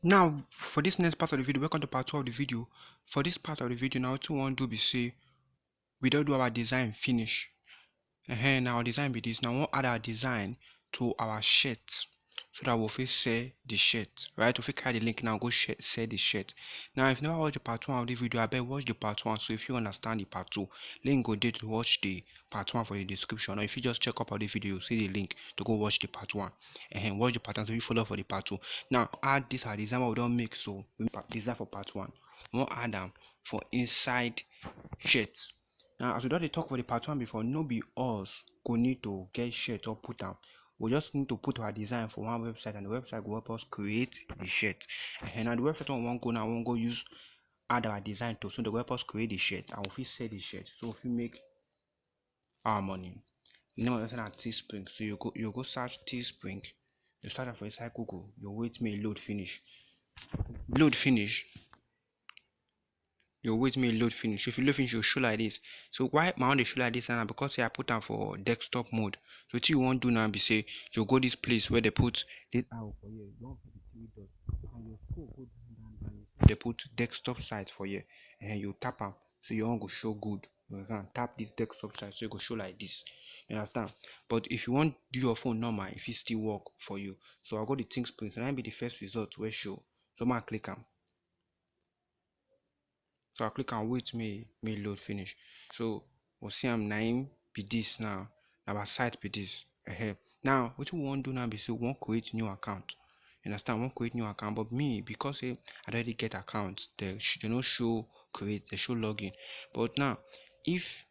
Now for this next part of the video, welcome to part 2 of the video. For this part of the video now, what we want to do be say we don't do our design finish. Now our design be this. Now we want add our design to our shirt so that we'll fit sell the shirt, right? If we carry the link now, go sell the shirt. Now if you never watch the part 1 of the video, I bet watch the part 1. So if you understand the part 2, link go there to watch the part 1 for the description. Or if you just check up on the video, you see the link to go watch the part 1. And watch the part 1 so you follow for the part 2. Now add this our design what we don't make, so we design for part 1. We want add them for inside shirt. Now as we don dey talk for the part 1 before, no be us go need to get shirt or put am. We just need to put our design for one website, and the website will help us create the shirt. And now the website we wan go now, we wan go use add our design to, so they will help us create the shirt and we fit sell the shirt, so we fit make our money. The name of the website na Teespring. So you go search Teespring, you start am for inside Google, you wait make e load finish. If you load finish, you show like this. So why my own dey show like this now? Because say I put am for desktop mode. So what you want to do now be say you go this place where they put this arrow for here. You want put the three dots and you scroll go down. They put desktop site for here, and you tap am so your own go show good. You can tap this desktop site so it go show like this. You understand? But if you want do your phone normal, if it still work for you, so I go the things print, and that be the first result where show. So I click am. So I click and wait me load finish. So we'll see I'm name be this now. Our site be this. Now what we want to do now be so we want create new account. You understand? We want create new account, but me because I already get accounts, they don't show create, they show login. But now if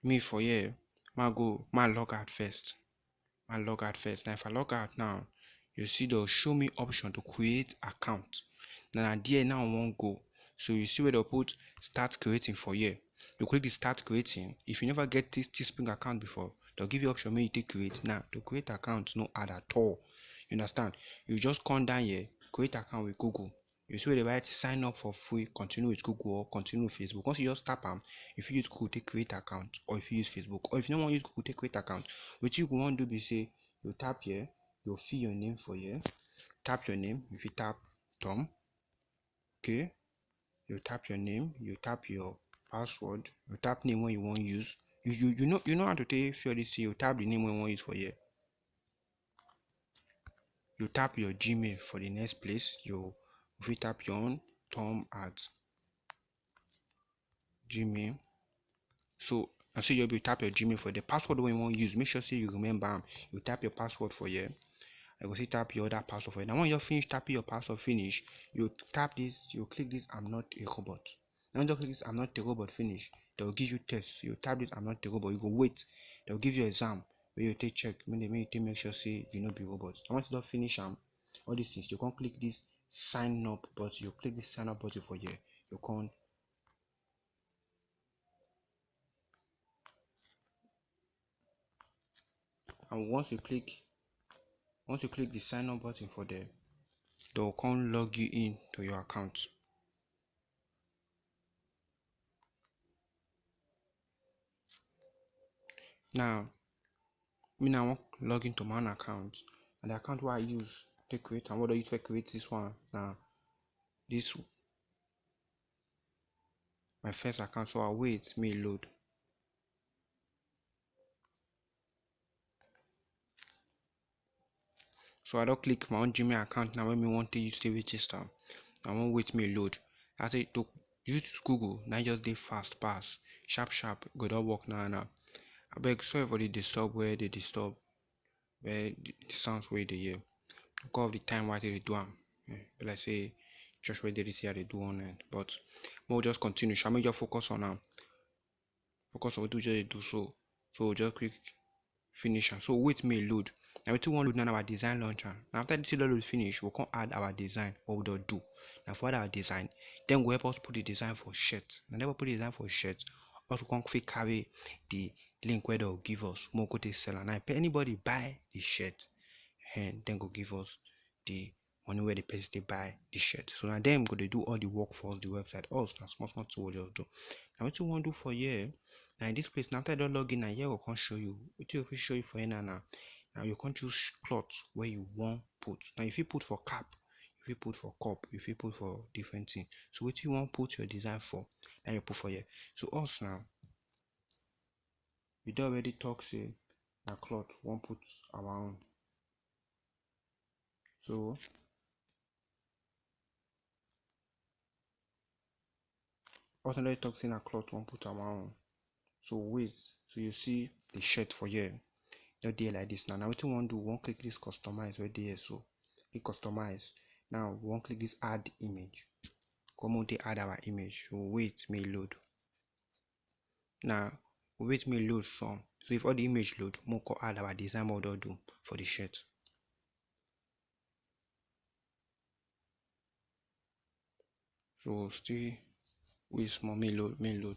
me for here, my log out first. Now if I log out now, you see they'll show me option to create account. Now there now I won't go. So you see where they'll put start creating for here. You click the start creating. If you never get this Teespring account before, they'll give you option where you take create. Now to create account no hard at all. You understand? You just come down here, create account with Google. You see where they write sign up for free, continue with Google or continue with Facebook. Once you just tap them, if you use Google take create account, or if you use Facebook, or if you don't want to use Google take create account, what you want to do be say you tap here, you fill your name for here, tap your name. If you tap Tom, okay, you tap your name, you tap your password, you tap name when you want to use. You know how to take fill this. You tap the name when you want to use for here. You tap your Gmail for the next place. You tap your own Tom at Gmail. So and so you'll be tap your Gmail for the password when you want to use. Make sure say you remember. You tap your password for here. I go see tap your other password for it. Now when you're finished tapping your password finish, you tap this, you click this I'm not a robot. Now when you click this I'm not a robot finish, they will give you tests. You tap this I'm not a robot, you go wait. They'll give you exam where you take check. When they make sure say you not be robot. And once you don't finish all these things, you can click this sign up button. You click this sign up button for here. You can and once you click the sign up button for there, they'll come log you in to your account. Now I want log into my own account, and the account where I use to create and what do you use to create this one now. This my first account, so I'll wait me load. So I don't click my own Gmail account now when me want to use to register. I won't wait me load. I say to use Google, now just dey fast pass. Sharp go don't work now. Abeg sorry for the disturb where they disturb where the sounds where they hear. Because of the time why they do them. Like say just where they here they do on it. But we'll just continue. Shall we just focus on focus on what we just do so. So just click finish. So wait me load. Now we want to load now our design launcher. Now after this load finish, we can add our design. What we don't do. Now for our design, then we help us put the design for shirt. Now never put the design for shirt. Also can fit carry the link where they'll give us more go to seller. Now if anybody buy the shirt, and then go give us the money where the person they buy the shirt. So now them go they do all the work for us, the website. Us now small to what just do. Now what you want to do for here? Now in this place, now after I don't log in, now here we can show you. What you show you for here now. Now you can choose cloth where you want put. Now if you put for cap, you fit put for cup, you fit put for different thing. So wetin you wan put your design for, na you put for here. So us now, we don already talk say na cloth we wan put our own. So us already talk say na cloth we wan put our own. So wait, so you see the shirt for here, just dey like this now. Now wetin we wan do, we wan click this customize wey dey here. So click customize. Now we wan click this add image. Come on, take add our image. So wait, may load. Now wait, may load some. So if all the image load, we'll go add our design model do for the shirt. So still wait small, may load, may load.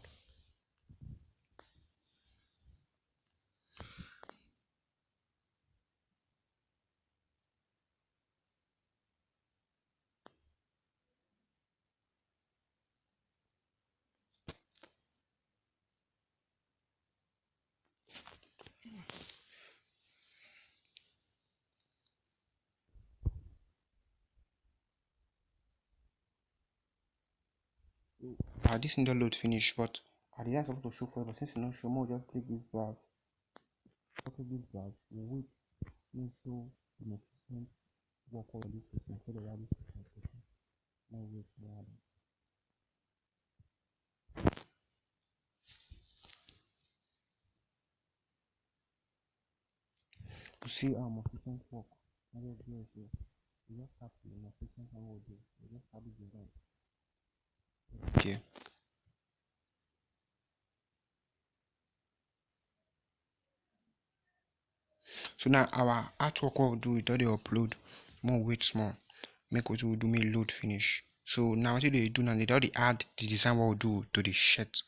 This thing don't load finish, but our design supposed to show for you, but since it's not show, we'll just click this browse. Click this browse, we'll wait, we'll show the notification work on this person, so that this person. Now wait, more. To see our efficient work, now we just have to be efficient and we'll do. We just have the design. Okay. So now our artwork what we'll do, it already upload. More wait small. Make what we'll do, me load finish. So now what they do now, they already add the design what we'll do to the shirt.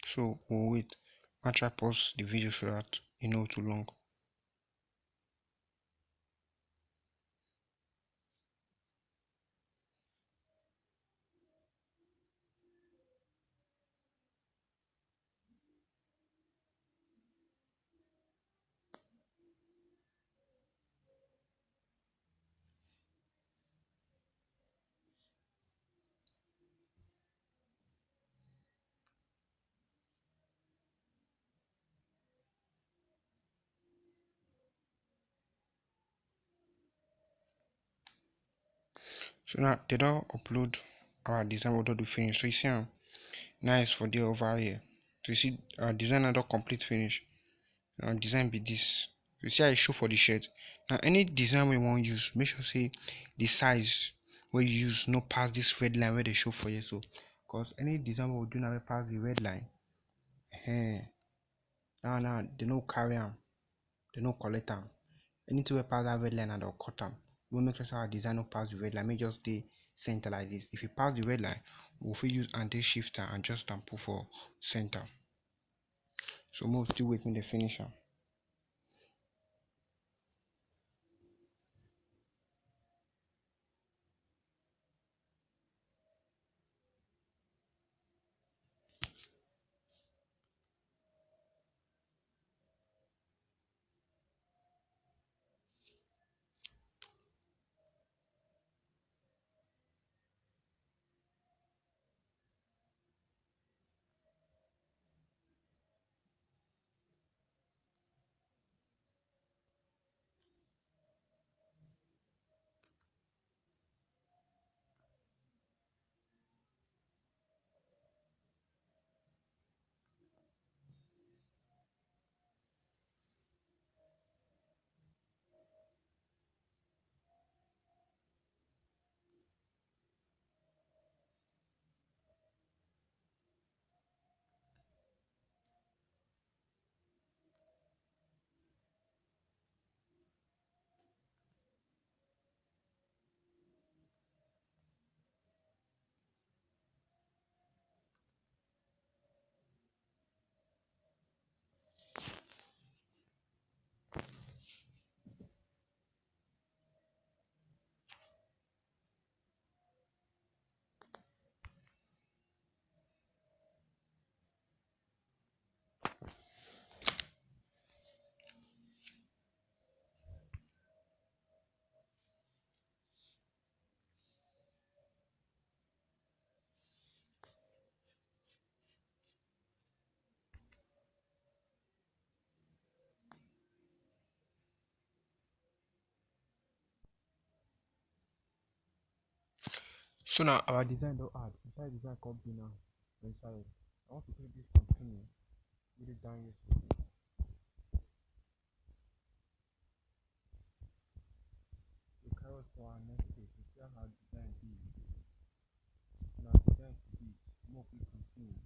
So we'll wait. I'll try pause the video so that you know too long. So now they don't upload our design what do finish. So you see nice for the over here. So you see our design don't complete finish. Our design be this. You see I show for the shirt. Now any design we want to use, make sure say the size where you use no pass this red line where they show for you. So because any design we do now pass the red line. Now they no carry them, they no collect them. Anything we pass that red line and they'll cut them. We'll make sure our design no pass the red line. May just stay center like this. If you pass the red line, we'll use anti-shifter and just and put for center. So we'll still waiting the finisher. So now our design don't add. Inside design company now. Inside. I want to take this continue. Put it down here. The carrot for our next page. We see how design be. Now design to be. More we continue.